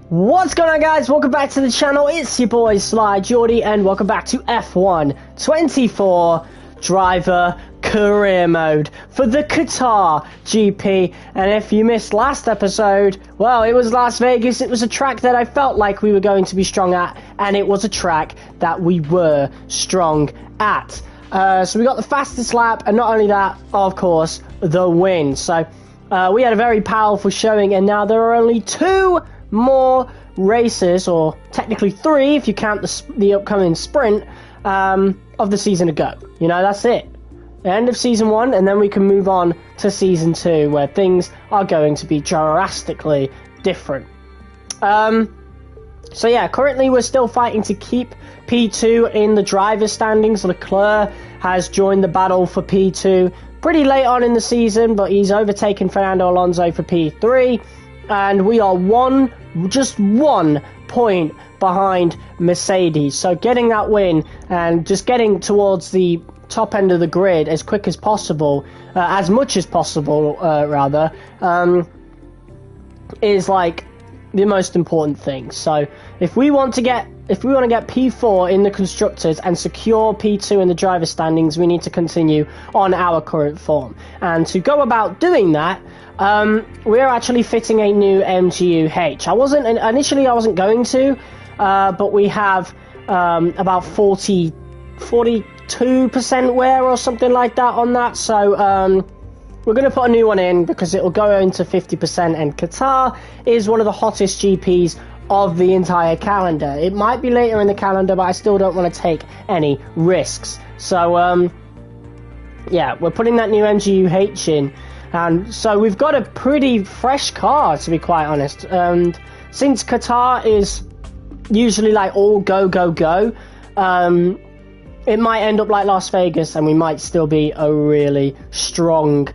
What's going on, guys? Welcome back to the channel. It's your boy Sly Geordie, and welcome back to F1 24 driver career mode for the Qatar GP. And if you missed last episode, well, it was Las Vegas. It was a track that I felt like we were going to be strong at, and it was a track that we were strong at. So we got the fastest lap, and not only that, of course, the win. So we had a very powerful showing, and now there are only two more races, or technically three if you count the upcoming sprint, of the season to go. You know, that's it. The end of season one, and then we can move on to season two, where things are going to be drastically different. So yeah, currently we're still fighting to keep P2 in the driver's standings. Leclerc has joined the battle for P2 pretty late on in the season, but he's overtaken Fernando Alonso for P3. And we are just one point behind Mercedes. So getting that win and just getting towards the top end of the grid as quick as possible, as much as possible, rather, is like the most important thing. So if we want to get P4 in the constructors and secure P2 in the driver standings, we need to continue on our current form. And to go about doing that, we're actually fitting a new MGU-H. Initially I wasn't going to, but we have about 42% wear or something like that on that. So we're going to put a new one in because it will go into 50%, and Qatar is one of the hottest GPs of the entire calendar. It might be later in the calendar, but I still don't want to take any risks. So yeah, we're putting that new MGU-H in. And so we've got a pretty fresh car, to be quite honest. And since Qatar is usually like all go, go, go, it might end up like Las Vegas, and we might still be a really strong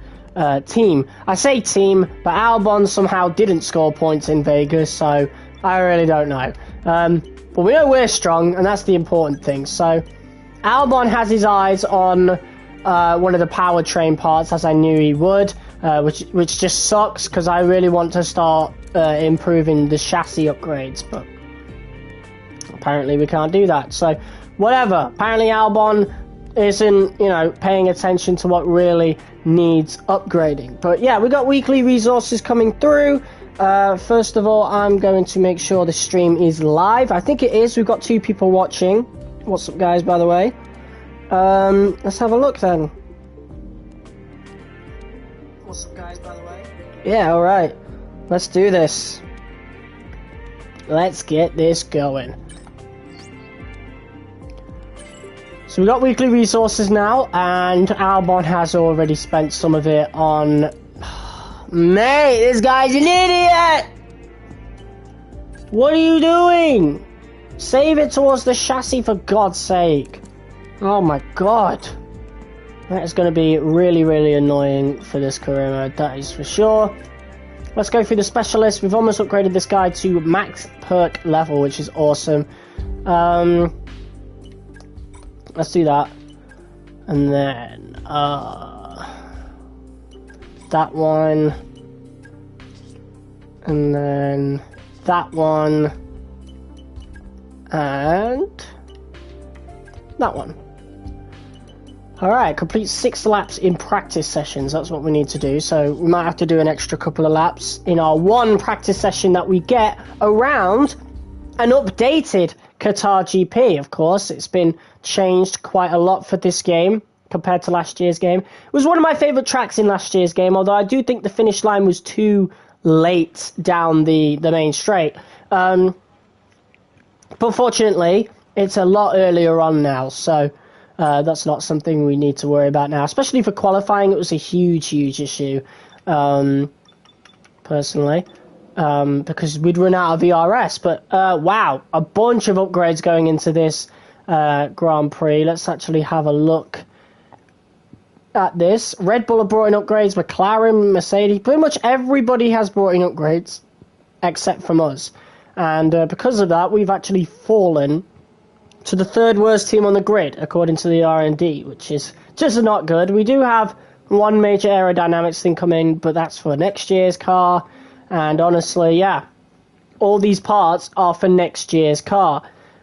team. I say team, but Albon somehow didn't score points in Vegas, so I really don't know. But we know we're strong, and that's the important thing. So Albon has his eyes on one of the powertrain parts, as I knew he would, which just sucks because I really want to start improving the chassis upgrades, but apparently we can't do that. So whatever. Apparently Albon isn't, paying attention to what really needs upgrading. But yeah, we got weekly resources coming through. First of all, I'm going to make sure the stream is live. I think it is. We've got 2 people watching. What's up, guys, by the way? Let's have a look then. What's up, guys, by the way? Yeah, alright. Let's do this. Let's get this going. So we got weekly resources now, and Albon has already spent some of it on... Mate, this guy's an idiot! What are you doing? Save it towards the chassis, for God's sake. Oh my god. That is going to be really, really annoying for this career mode, that is for sure. Let's go through the specialists. We've almost upgraded this guy to max perk level, which is awesome. Let's do that. And then that one. And then that one. And that one. Alright, complete 6 laps in practice sessions. That's what we need to do. So we might have to do an extra couple of laps in our one practice session that we get around an updated Qatar GP. Of course, it's been changed quite a lot for this game compared to last year's game. It was one of my favourite tracks in last year's game, although I do think the finish line was too late down the main straight. But fortunately, it's a lot earlier on now, so that's not something we need to worry about now. Especially for qualifying, it was a huge issue, personally, because we'd run out of VRS. But wow, a bunch of upgrades going into this Grand Prix. Let's actually have a look at this. Red Bull have brought in upgrades, McLaren, Mercedes, pretty much everybody has brought in upgrades except from us. And because of that, we've actually fallen to the 3rd worst team on the grid, according to the R&D, which is just not good. We do have one major aerodynamics thing come in, but that's for next year's car. And honestly, yeah, all these parts are for next year's car.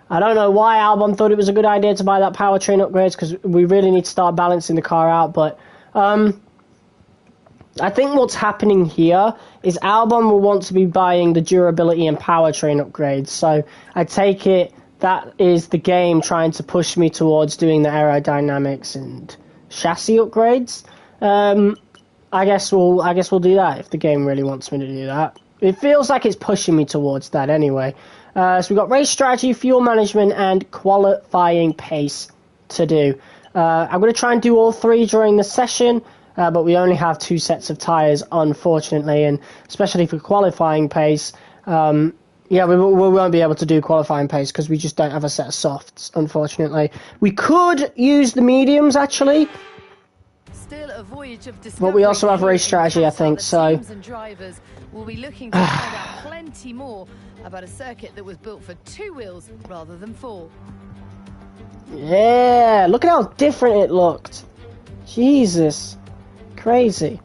I don't know why Albon thought it was a good idea to buy that powertrain upgrades, because we really need to start balancing the car out, but I think what's happening here is Albon will want to be buying the durability and powertrain upgrades, so I take it that is the game trying to push me towards doing the aerodynamics and chassis upgrades. I guess we'll do that if the game really wants me to do that. It feels like it's pushing me towards that anyway. So we've got race strategy, fuel management, and qualifying pace to do. I'm going to try and do all three during the session, but we only have 2 sets of tyres, unfortunately, and especially for qualifying pace, yeah, we won't be able to do qualifying pace because we just don't have a set of softs, unfortunately. We could use the mediums, actually, Still a voyage of but we also have race strategy, I think, so... Teams and drivers will be looking to find out plenty more about a circuit that was built for 2 wheels rather than 4. Yeah, look at how different it looked. Jesus. Crazy.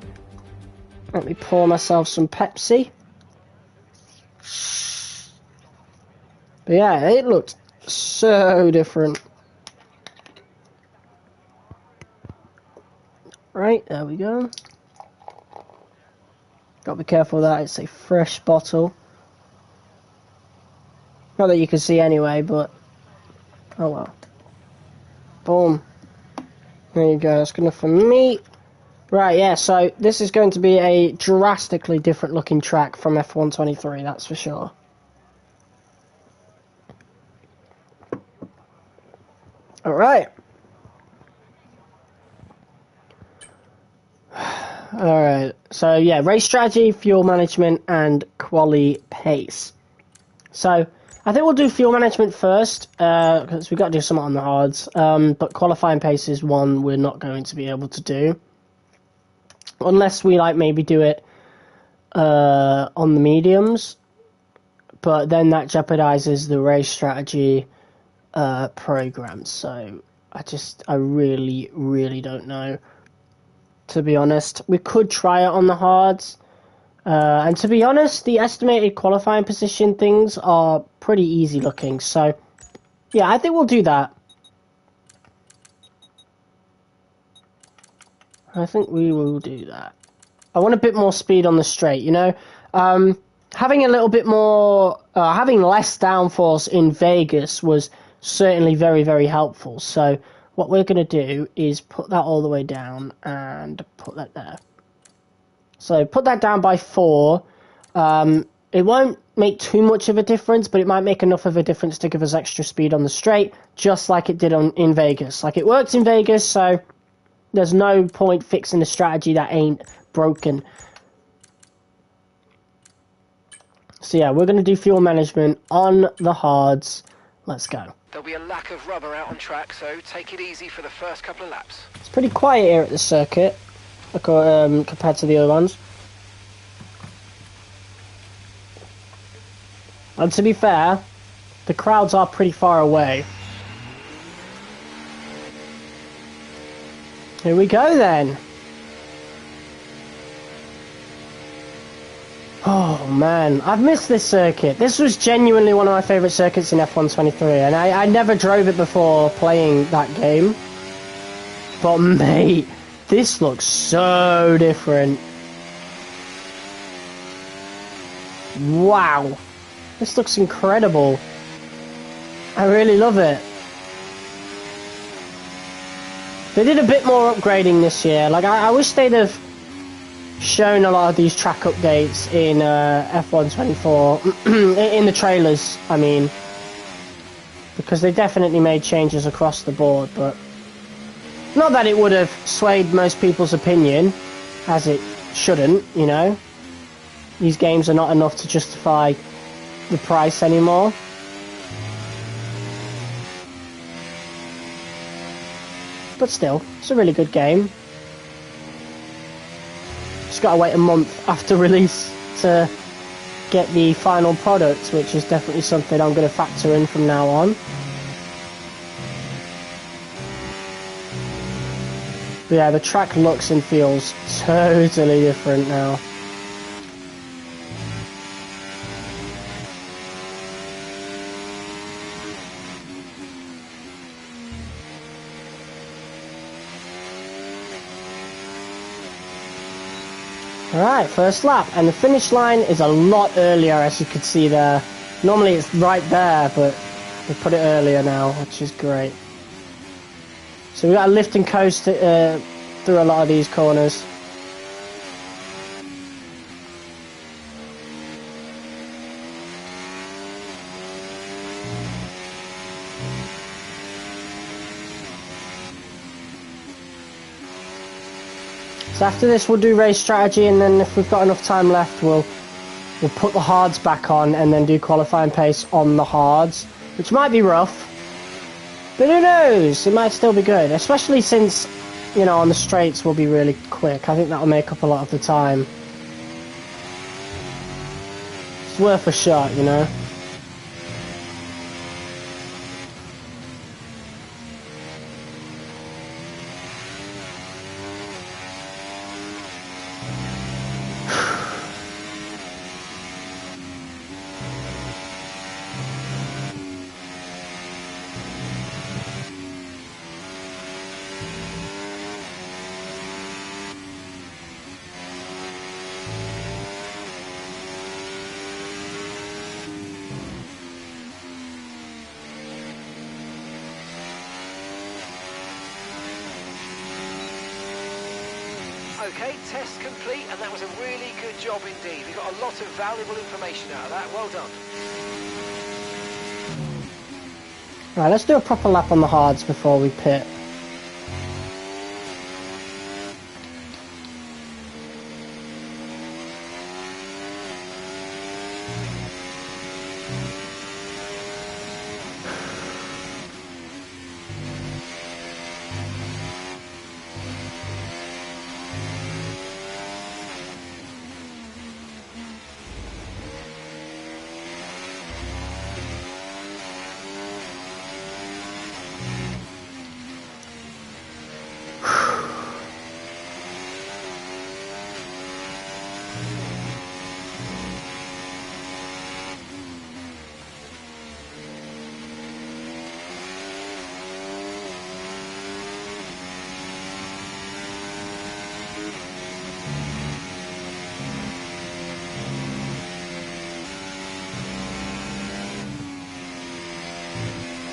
Let me pour myself some Pepsi. But yeah, it looked so different. Right, there we go. Gotta be careful with that, it's a fresh bottle. Not that you can see anyway, but oh well. Boom. There you go, that's good enough for me. Right, yeah, so this is going to be a drastically different looking track from F123, that's for sure. Alright. Alright, so yeah, race strategy, fuel management, and quali pace. So, I think we'll do fuel management first, because we've got to do something on the hards, but qualifying pace is one we're not going to be able to do. Unless we, like, maybe do it on the mediums, but then that jeopardizes the race strategy program, so I really, really don't know. To be honest, we could try it on the hards, and to be honest, the estimated qualifying position things are pretty easy looking, so yeah, I think we'll do that. I think we will do that. I want a bit more speed on the straight, you know? Having a little bit more, having less downforce in Vegas was certainly very, very helpful, so what we're going to do is put that all the way down and put that there. So put that down by 4. It won't make too much of a difference, but it might make enough of a difference to give us extra speed on the straight, just like it did in Vegas. Like, it worked in Vegas, so there's no point fixing a strategy that ain't broken. So yeah, we're going to do fuel management on the hards. Let's go. There'll be a lack of rubber out on track, so take it easy for the first couple of laps. It's pretty quiet here at the circuit, compared to the other ones. And to be fair, the crowds are pretty far away. Here we go then. Oh man, I've missed this circuit. This was genuinely one of my favourite circuits in F123, and I never drove it before playing that game. But mate, this looks so different. Wow, this looks incredible. I really love it. They did a bit more upgrading this year. Like, I wish they'd have shown a lot of these track updates in F124, in the trailers, I mean, because they definitely made changes across the board, but not that it would have swayed most people's opinion, as it shouldn't, you know. These games are not enough to justify the price anymore. But still, it's a really good game. Just gotta wait a month after release to get the final product, which is definitely something I'm going to factor in from now on. But yeah, the track looks and feels totally different now. Alright, first lap, and the finish line is a lot earlier, as you can see there. Normally it's right there, but we put it earlier now, which is great. So we got a lift and coast through a lot of these corners. So after this we'll do race strategy, and then if we've got enough time left we'll put the hards back on and then do qualifying pace on the hards, which might be rough, but who knows, it might still be good, especially since, you know, on the straights we'll be really quick. I think that'll make up a lot of the time. It's worth a shot, you know. Okay, test complete, and that was a really good job indeed. We got a lot of valuable information out of that. Well done. Right, let's do a proper lap on the hards before we pit.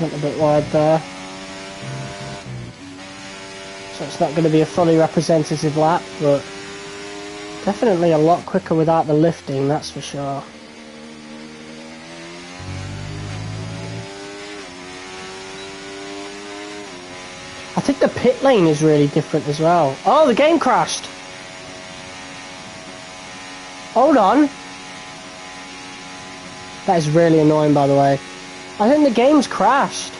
Went a bit wide there. So it's not going to be a fully representative lap, but definitely a lot quicker without the lifting, that's for sure. I think the pit lane is really different as well. Oh, the game crashed! Hold on. That is really annoying, by the way. I think the game's crashed.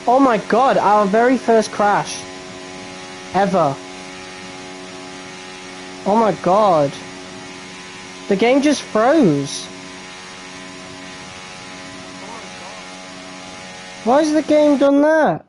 Oh my god, our very first crash ever. Oh my god. The game just froze. Why has the game done that?